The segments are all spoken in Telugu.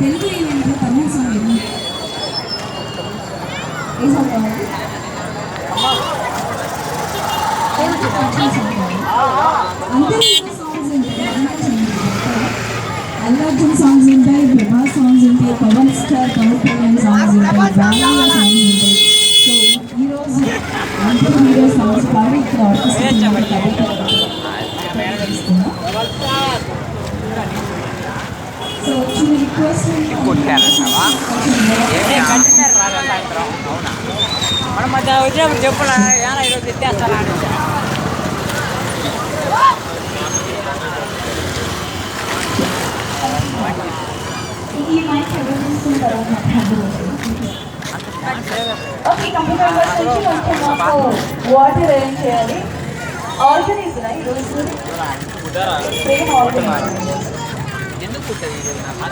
తెలుగు ఈవెంట్లో తమిళ సాంగ్ ఏది? ఏ సాంగ్ కావాలి? అందరి సాంగ్స్ ఉంటాయి, అల్లు అర్జున్ సాంగ్స్ ఉంటాయి, ప్రభాస్ సాంగ్స్ ఉంటాయి, పవన్ స్టార్ పవన్ కళ్యాణ్ సాంగ్స్ ఉంటాయి, బాలయ్య సాంగ్స్ ఉంటాయి. సో ఈరోజు అందరూ హీరో సాంగ్స్ పాడి ఇక్కడ ఆర్కెస్ట్రా సో చిన్న రిక్వెస్ట్ మనం మధ్య వచ్చినప్పుడు చెప్పులా ఈరోజు ఎత్తేస్తారా అని ఈ మైక్ ఎవరు తీసుకుంటారో ఓకే కంప్యూటర్ వర్క్ నుంచి కొంచెం మాకు వాటర్ అరేంజ్ చేయాలి. ఆర్గనైజరా ఈరోజు Prem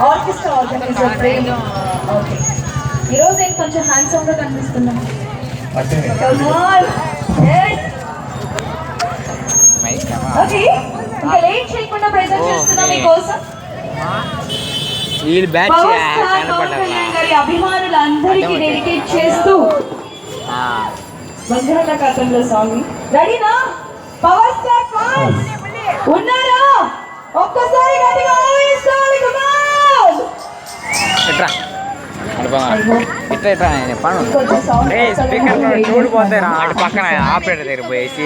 orchestra organiser Prem. Okay ఈరోజు నేను కొంచెం హ్యాండ్సమ్గా కనిపిస్తున్నాను. ఓకే ఇంకా లేట్ చేయకుండా ప్రెజెంట్ చేస్తున్నా మీకోసం అభిమానులందరికీ డెడికేట్ చేస్తూ బంగాళాఖాతంలో సాంగ్. రెడీనా? పవర్ స్టార్ ఫ్యాన్స్ ఉన్నారా? ఒక్కసారి గట్టిగా ఊహించాలి. చూడిపోతాయి అటు పక్కన ఆపరేటర్ దగ్గర పోయేసి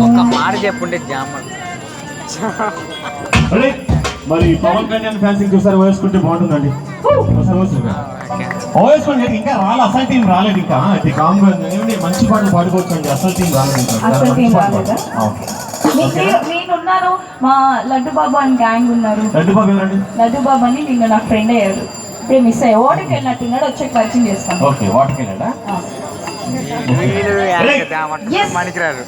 ఒక్క మాట చెప్పుంటే జామ మరి పవన్ కళ్యాణ్ ఫ్యాన్స్ ఇంకోసారి వేసుకుంటే బాగుంటుందండి. వేసుకోండి. ఇంకా రాలేదు, అసలు టీం రాలేదు. ఇంకా అది కామ్గా మంచి పాటలు పాడుకోవచ్చు అండి. అసలు టీం రాలేదు. నేనున్నాను, మా లడ్డు బాబు అని గ్యాంగ్ ఉన్నారు. లడ్డు బాబు ఎవరండి? లడ్డు బాబు అని నిన్న నాకు ఫ్రెండ్ అయ్యారు. ఇప్పుడే మిస్ అయ్యా. ఓడికి వెళ్ళినట్టున్నాడు, వచ్చాక పరిచయం చేస్తాను. ఓకే వాటికి వెళ్ళాడా? మణికిరారు.